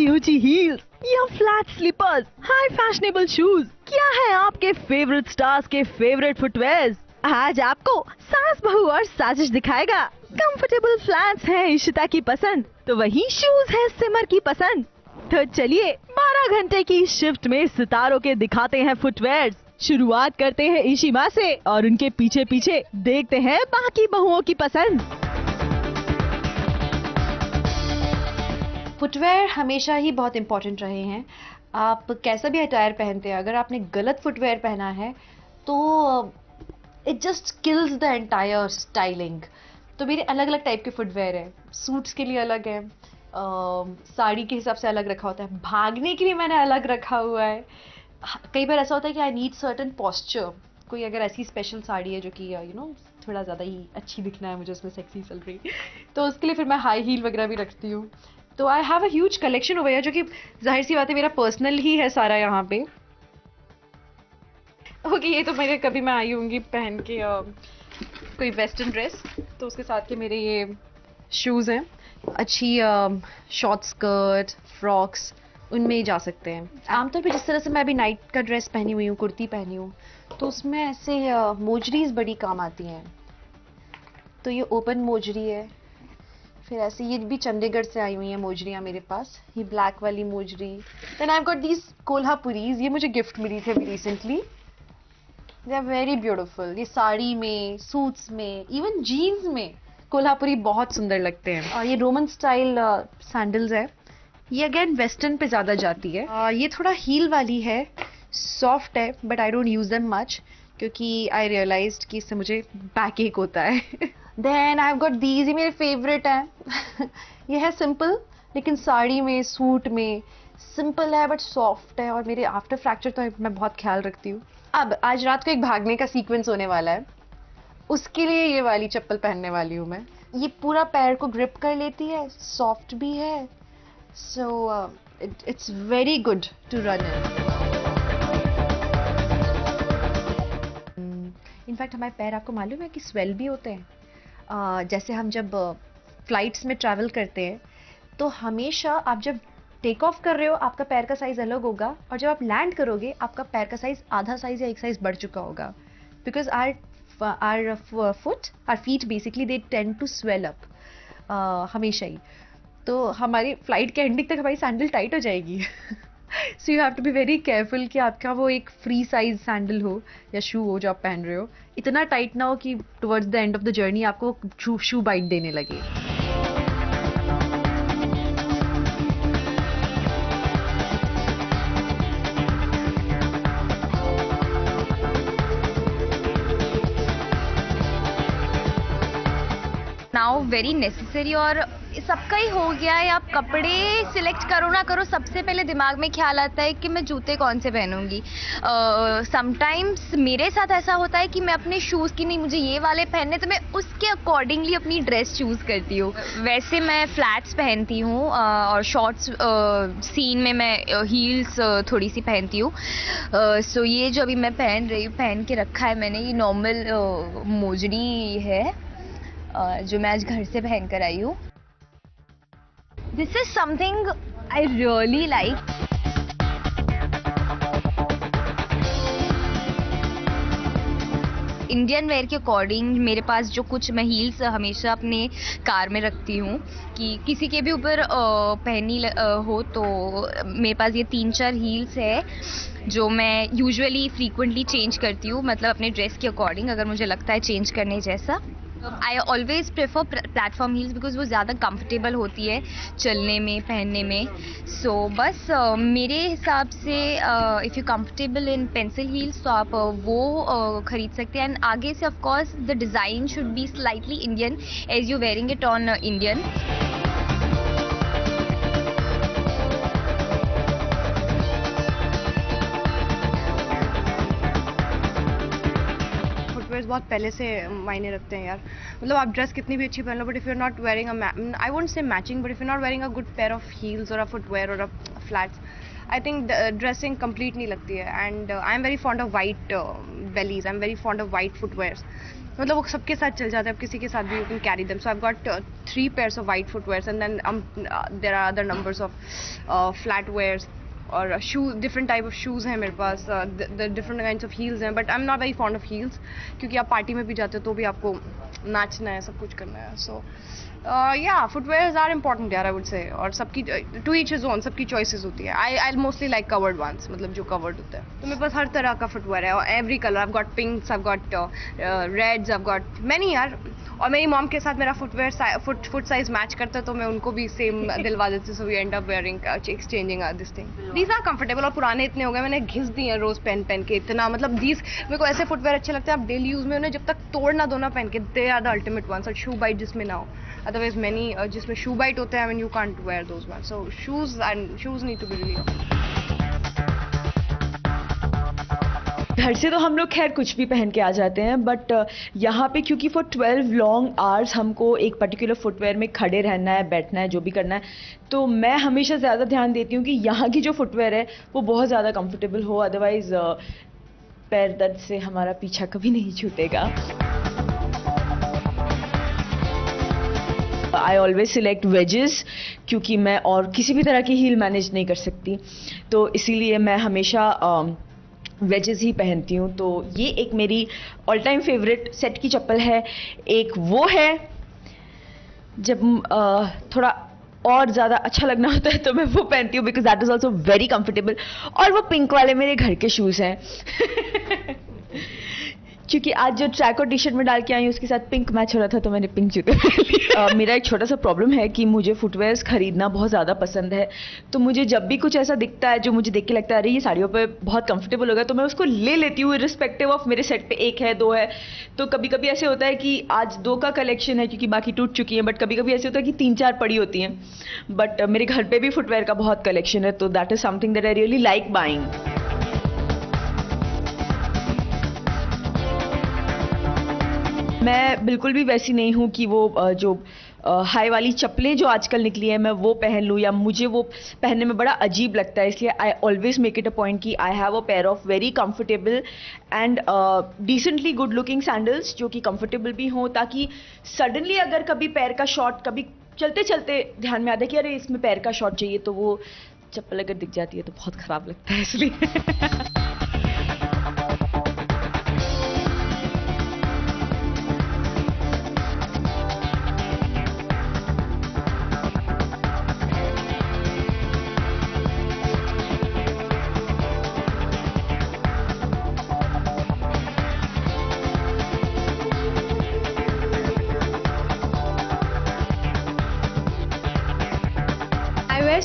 ऊंची ऊंची हील्स या flat slippers, high fashionable shoes, क्या है आपके फेवरेट स्टार्स के फेवरेट फुटवेयर्स? आज आपको सास बहू और साजिश दिखाएगा। कंफर्टेबल फ्लैट्स है इशिता की पसंद, तो वहीं शूज है सिमर की पसंद। तो चलिए 12 घंटे की शिफ्ट में सितारों के दिखाते हैं फुटवेयर्स। शुरुआत करते हैं इशिमा से और उनके पीछे पीछे देखते हैं बाकी बहुओं की पसंद। फुटवेयर हमेशा ही बहुत इंपॉर्टेंट रहे हैं। आप कैसा भी अटायर पहनते हैं, अगर आपने गलत फुटवेयर पहना है तो it just kills the entire styling. तो मेरे अलग अलग टाइप के फुटवेयर हैं। सूट्स के लिए अलग है, साड़ी के हिसाब से अलग रखा होता है, भागने के लिए मैंने अलग रखा हुआ है। कई बार ऐसा होता है कि आई नीड सर्टन पोस्चर। कोई अगर ऐसी स्पेशल साड़ी है जो कि थोड़ा ज़्यादा ही अच्छी दिखना है मुझे, उसमें सेक्सी चल रही, तो उसके लिए फिर मैं हाई हील वगैरह भी रखती हूँ। तो आई have a huge collection over here, जो कि जाहिर सी बात है मेरा पर्सनल ही है सारा यहाँ पे। ओके, ये तो मेरे कभी मैं आई होंगी पहन के कोई वेस्टर्न ड्रेस, तो उसके साथ के मेरे ये शूज़ हैं। अच्छी शॉर्ट स्कर्ट, फ्रॉक्स, उनमें ही जा सकते हैं। आमतौर पे जिस तरह से मैं अभी नाइट का ड्रेस पहनी हुई हूँ, कुर्ती पहनी हूँ, तो उसमें ऐसे मोजरीज बड़ी काम आती हैं। तो ये ओपन मोजरी है, फिर ऐसे ये भी चंडीगढ़ से आई हुई है मोजरियाँ मेरे पास, ये ब्लैक वाली mojari. Then I got these Kolhapuris, ये मुझे गिफ्ट मिली थी अभी recently. They are very beautiful. ये साड़ी में, सूट्स में, इवन जीन्स में कोल्हापुरी बहुत सुंदर लगते हैं। और ये रोमन स्टाइल सैंडल्स है, ये अगेन वेस्टर्न पे ज़्यादा जाती है। ये थोड़ा हील वाली है, सॉफ्ट है, but I don't use them much क्योंकि आई रियलाइज्ड कि इससे मुझे बैक एक होता है। Then I have got these, ये मेरे फेवरेट हैं। ये है सिंपल, लेकिन साड़ी में, सूट में सिंपल है बट सॉफ्ट है, और मेरे आफ्टर फ्रैक्चर तो मैं बहुत ख्याल रखती हूँ। अब आज रात को एक भागने का सीक्वेंस होने वाला है, उसके लिए ये वाली चप्पल पहनने वाली हूँ मैं। ये पूरा पैर को ग्रिप कर लेती है, सॉफ्ट भी है, so it's very good to run in. In fact हमारे पैर, आपको मालूम है कि स्वेल भी होते हैं। जैसे हम जब फ्लाइट्स में ट्रैवल करते हैं, तो हमेशा आप जब टेक ऑफ कर रहे हो आपका पैर का साइज अलग होगा, और जब आप लैंड करोगे आपका पैर का साइज आधा साइज या एक साइज बढ़ चुका होगा। Because our feet basically they tend to swell up हमेशा ही। तो हमारी फ्लाइट के एंडिंग तक हमारी सैंडल टाइट हो जाएगी। So you have to be very careful कि आपका वो एक फ्री साइज सैंडल हो या शू हो जो आप पहन रहे हो, इतना टाइट ना हो कि towards the end of the journey आपको शू बाइट देने लगे। नाउ वेरी नेसेसरी, और सबका ही हो गया है। आप कपड़े सिलेक्ट करो ना करो, सबसे पहले दिमाग में ख्याल आता है कि मैं जूते कौन से पहनूंगी। समटाइम्स मेरे साथ ऐसा होता है कि मैं अपने शूज़ की नहीं, मुझे ये वाले पहनने, तो मैं उसके अकॉर्डिंगली अपनी ड्रेस चूज़ करती हूँ। वैसे मैं फ्लैट्स पहनती हूँ और शॉर्ट्स सीन में मैं हील्स थोड़ी सी पहनती हूँ। सो ये जो अभी मैं पहन रही हूँ, पहन के रखा है मैंने, ये नॉर्मल मोजड़ी है जो मैं आज घर से पहन कर आई हूँ। This is something I really like. Indian wear के अकॉर्डिंग मेरे पास जो कुछ, मैं हील्स हमेशा अपने कार में रखती हूँ कि किसी के भी ऊपर पहनी हो, तो मेरे पास ये 3-4 हील्स है जो मैं यूजुअली फ्रीक्वेंटली चेंज करती हूँ, मतलब अपने ड्रेस के अकॉर्डिंग अगर मुझे लगता है चेंज करने जैसा। I always prefer platform heels because वो ज़्यादा कंफर्टेबल होती है चलने में, पहनने में। सो बस मेरे हिसाब से if you comfortable in pencil heels तो आप वो खरीद सकते हैं। एंड आगे से of course the design should be slightly Indian as you wearing it on Indian. बहुत पहले से मायने रखते हैं यार। मतलब आप ड्रेस कितनी भी अच्छी पहन लो, but if you are not wearing I won't say matching, but if you are not wearing a good pair of heels और अ फुटवेयर और a flats, I think dressing complete नहीं लगती है. And I am very fond of white bellies, I am very fond of white footwears. मतलब वो सबके साथ चल जाता है, अब किसी के साथ भी you can carry them. So I got 3 pairs of white footwears, and then there are other numbers of flat wears और shoes, different type of shoes हैं मेरे पास, डिफरेंट काइंड्स ऑफ हील्स हैं. But I am not very fond of heels, क्योंकि आप party में भी जाते हो तो भी आपको नाचना है, सब कुछ करना है. सो या फुटवेयर्स आर इम्पॉर्टेंट यार, आई वुड से. और सबकी टू ईच हिज ओन, सबकी चॉइसेस होती है. I mostly like covered ones, मतलब जो कवर्ड होता है. तो मेरे पास हर तरह का फुटवेयर है, और every colour. I got pinks, I got reds, I got many यार. और मेरी मॉम के साथ मेरा फुटवेयर फुट साइज मैच करता है, तो मैं उनको भी सेम दिलवा देती हूँ. So we end up wearing, exchanging this thing. These are comfortable. और पुराने इतने हो गए, मैंने घिस दिए हैं रोज पहन के इतना. मतलब दीज मेरे को ऐसे फुटवेयर अच्छे लगते हैं, आप डेली यूज में उन्हें जब तक तोड़ ना दो ना पहन के, they are the ultimate ones. और शू बाइट जिसमें ना हो, अदरवाइज मैनी जिसमें शू बाइट होते हैं, you can't wear those ones. So shoes need to be really. घर से तो हम लोग खैर कुछ भी पहन के आ जाते हैं, बट यहाँ पे क्योंकि फॉर 12 लॉन्ग आवर्स हमको एक पर्टिकुलर फुटवेयर में खड़े रहना है, बैठना है, जो भी करना है, तो मैं हमेशा ज़्यादा ध्यान देती हूँ कि यहाँ की जो फुटवेयर है वो बहुत ज़्यादा कंफर्टेबल हो. अदरवाइज पैर दर्द से हमारा पीछा कभी नहीं छूटेगा. आई ऑलवेज सिलेक्ट वेजेस, क्योंकि मैं और किसी भी तरह की हील मैनेज नहीं कर सकती, तो इसीलिए मैं हमेशा वेजेस ही पहनती हूँ. तो ये एक मेरी ऑल टाइम फेवरेट सेट की चप्पल है. एक वो है जब थोड़ा और ज़्यादा अच्छा लगना होता है तो मैं वो पहनती हूँ, because that is also very comfortable. और वो पिंक वाले मेरे घर के शूज़ हैं. क्योंकि आज जो ट्रैक और टी शर्ट में डाल के आई हूँ उसके साथ पिंक मैच हो रहा था, तो मैंने पिंक जूते पहन लिए. मेरा एक छोटा सा प्रॉब्लम है कि मुझे फुटवेयर्स खरीदना बहुत ज़्यादा पसंद है. तो मुझे जब भी कुछ ऐसा दिखता है जो मुझे देख के लगता है अरे ये साड़ियों पे बहुत कंफर्टेबल होगा, तो मैं उसको ले लेती हूँ, इर्रिस्पेक्टिव ऑफ मेरे सेट पे 1 है 2 है. तो कभी कभी ऐसे होता है कि आज 2 का कलेक्शन है क्योंकि बाकी टूट चुकी हैं, बट कभी कभी ऐसे होता है कि 3-4 पड़ी होती हैं. बट मेरे घर पर भी फुटवेयर का बहुत कलेक्शन है, तो that is something that I really like buying. मैं बिल्कुल भी वैसी नहीं हूँ कि वो जो हाई वाली चप्पलें जो आजकल निकली हैं मैं वो पहन लूँ, या मुझे वो पहनने में बड़ा अजीब लगता है. इसलिए I always make it a point कि I have a pair of very comfortable and decently good looking sandals जो कि कंफर्टेबल भी हों, ताकि सडनली अगर कभी पैर का शॉट, कभी चलते चलते ध्यान में आता है कि अरे इसमें पैर का शॉट चाहिए, तो वो चप्पल अगर दिख जाती है तो बहुत ख़राब लगता है. इसलिए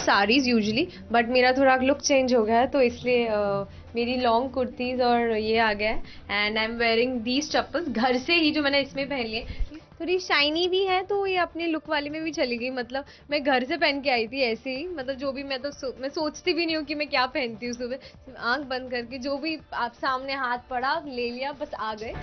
साड़ीज यूजुअली, बट मेरा थोड़ा लुक चेंज हो गया है, तो इसलिए मेरी लॉन्ग कुर्तीज और ये आ गया है. And I am wearing these chappals घर से ही, जो मैंने इसमें पहन लिए. थोड़ी शाइनी भी है, तो ये अपने लुक वाले में भी चली गई. मतलब मैं घर से पहन के आई थी ऐसे ही, मतलब जो भी मैं मैं सोचती भी नहीं हूँ कि मैं क्या पहनती हूँ. सुबह आंख बंद करके जो भी आप सामने हाथ पड़ा ले लिया, बस आ गए.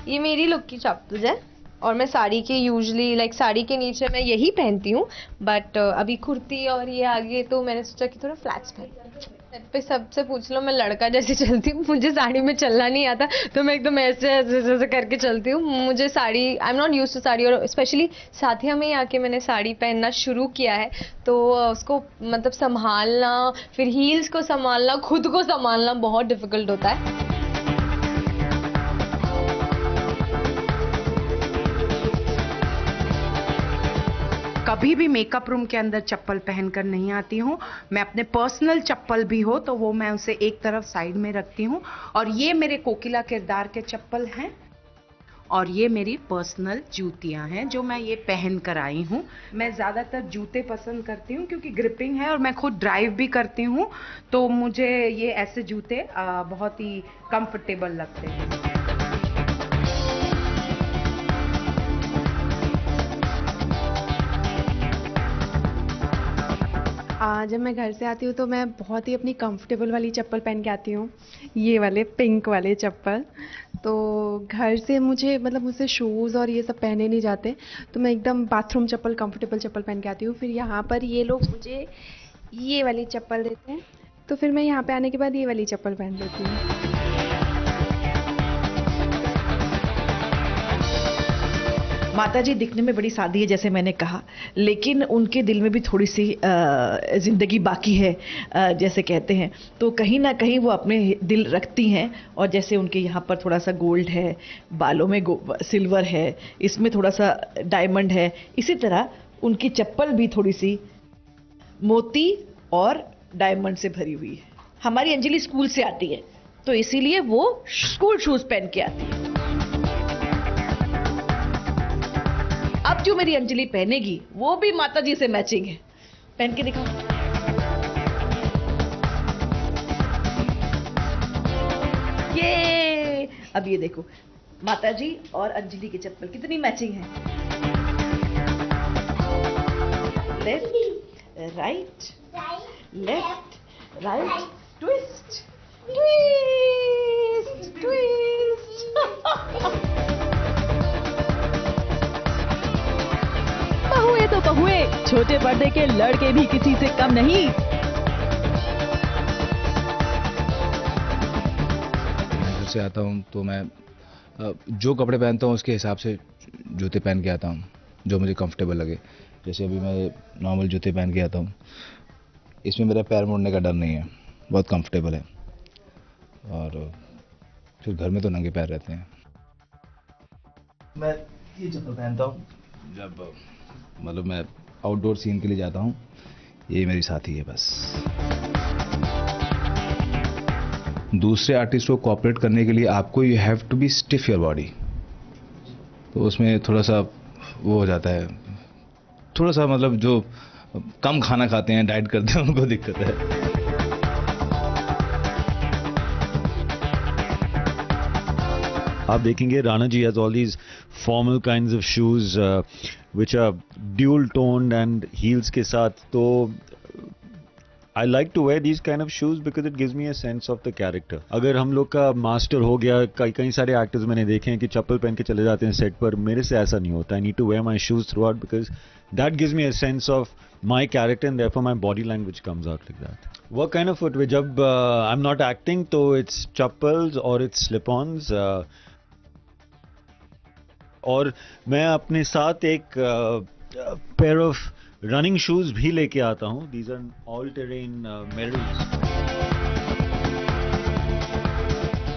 ये मेरी लुक की चप्पल्स है, और मैं साड़ी के यूजुअली लाइक साड़ी के नीचे मैं यही पहनती हूँ, बट अभी कुर्ती और ये आगे तो मैंने सोचा कि थोड़ा फ्लैट्स पहन पे. सबसे पूछ लो, मैं लड़का जैसे चलती हूँ, मुझे साड़ी में चलना नहीं आता, तो मैं एकदम ऐसे ऐसे करके चलती हूँ. मुझे sari, I am not used to sari, और स्पेशली साथिया में ही आके मैंने साड़ी पहनना शुरू किया है, तो उसको मतलब संभालना, फिर हील्स को संभालना, खुद को संभालना बहुत डिफिकल्ट होता है. कभी भी मेकअप रूम के अंदर चप्पल पहनकर नहीं आती हूँ. मैं अपने पर्सनल चप्पल भी हो तो वो मैं उसे एक तरफ साइड में रखती हूँ. और ये मेरे कोकिला किरदार के चप्पल हैं, और ये मेरी पर्सनल जूतियाँ हैं जो मैं ये पहन कर आई हूँ. मैं ज़्यादातर जूते पसंद करती हूँ क्योंकि ग्रिपिंग है, और मैं खुद ड्राइव भी करती हूँ, तो मुझे ये ऐसे जूते बहुत ही कंफर्टेबल लगते हैं. जब मैं घर से आती हूँ तो मैं बहुत ही अपनी कंफर्टेबल वाली चप्पल पहन के आती हूँ, ये वाले पिंक वाले चप्पल। तो घर से मुझे मतलब मुझसे शूज़ और ये सब पहने नहीं जाते, तो मैं एकदम बाथरूम चप्पल, कंफर्टेबल चप्पल पहन के आती हूँ। फिर यहाँ पर ये लोग मुझे ये वाली चप्पल देते हैं, तो फिर मैं यहाँ पे आने के बाद ये वाली चप्पल पहन लेती हूँ। माताजी दिखने में बड़ी सादी है जैसे मैंने कहा, लेकिन उनके दिल में भी थोड़ी सी जिंदगी बाकी है, जैसे कहते हैं। तो कहीं ना कहीं वो अपने दिल रखती हैं, और जैसे उनके यहाँ पर थोड़ा सा गोल्ड है, बालों में सिल्वर है, इसमें थोड़ा सा डायमंड है, इसी तरह उनकी चप्पल भी थोड़ी सी मोती और डायमंड से भरी हुई है। हमारी अंजलि स्कूल से आती है, तो इसीलिए वो स्कूल शूज पहन के आती है। अब जो मेरी अंजलि पहनेगी वो भी माताजी से मैचिंग है, पहन के दिखाओ। ये अब ये देखो, माताजी और अंजलि की चप्पल कितनी मैचिंग है। Left right, left right, twist twist twist. बहुए तो बहुए, छोटे पर्दे के लड़के भी किसी से कम नहीं। मैं घर से आता हूँ तो मैं जो कपड़े पहनता हूँ उसके हिसाब से जूते पहन के आता हूँ जो मुझे कंफर्टेबल लगे। जैसे अभी मैं नॉर्मल जूते पहन के आता हूँ, इसमें मेरा पैर मुड़ने का डर नहीं है, बहुत कंफर्टेबल है। और फिर घर में तो नंगे पैर रहते हैं। मैं ये चप्पल पहनता हूँ जब मतलब मैं आउटडोर सीन के लिए जाता हूँ, ये मेरी साथी है बस। दूसरे आर्टिस्ट को कोऑपरेट करने के लिए आपको you have to be stiff your body, तो उसमें थोड़ा सा वो हो जाता है, थोड़ा सा मतलब जो कम खाना खाते हैं, डाइट करते हैं, उनको दिक्कत है। आप देखेंगे Rana ji has all these formal kinds of shoes which are dual toned and heels के साथ। तो I like to wear these kind of shoes because it gives me a sense of the character। अगर हम लोग का मास्टर हो गया, कई सारे एक्टर्स मैंने देखे हैं कि चप्पल पहन के चले जाते हैं सेट पर, मेरे से ऐसा नहीं होता। I need to wear my shoes throughout because that gives me a sense of my character and therefore my body language comes out like that। What kind of footwear? जब I'm not acting तो it's chappals or it's slip-ons। और मैं अपने साथ एक pair of running shoes भी लेके आता हूँ। These are all terrain metals.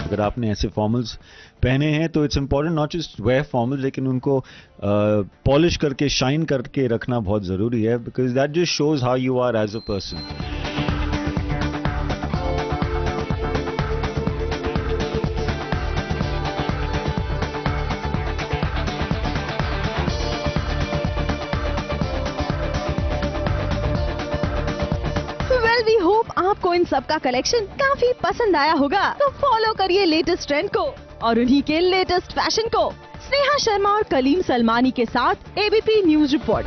अगर आपने ऐसे फॉर्मल्स पहने हैं तो it's important not just wear formals, लेकिन उनको पॉलिश करके शाइन करके रखना बहुत ज़रूरी है, because that just shows how you are as a person. We hope आपको इन सब का कलेक्शन काफी पसंद आया होगा, तो फॉलो करिए लेटेस्ट ट्रेंड को और उन्हीं के लेटेस्ट फैशन को। स्नेहा शर्मा और कलीम सलमानी के साथ एबीपी न्यूज रिपोर्ट।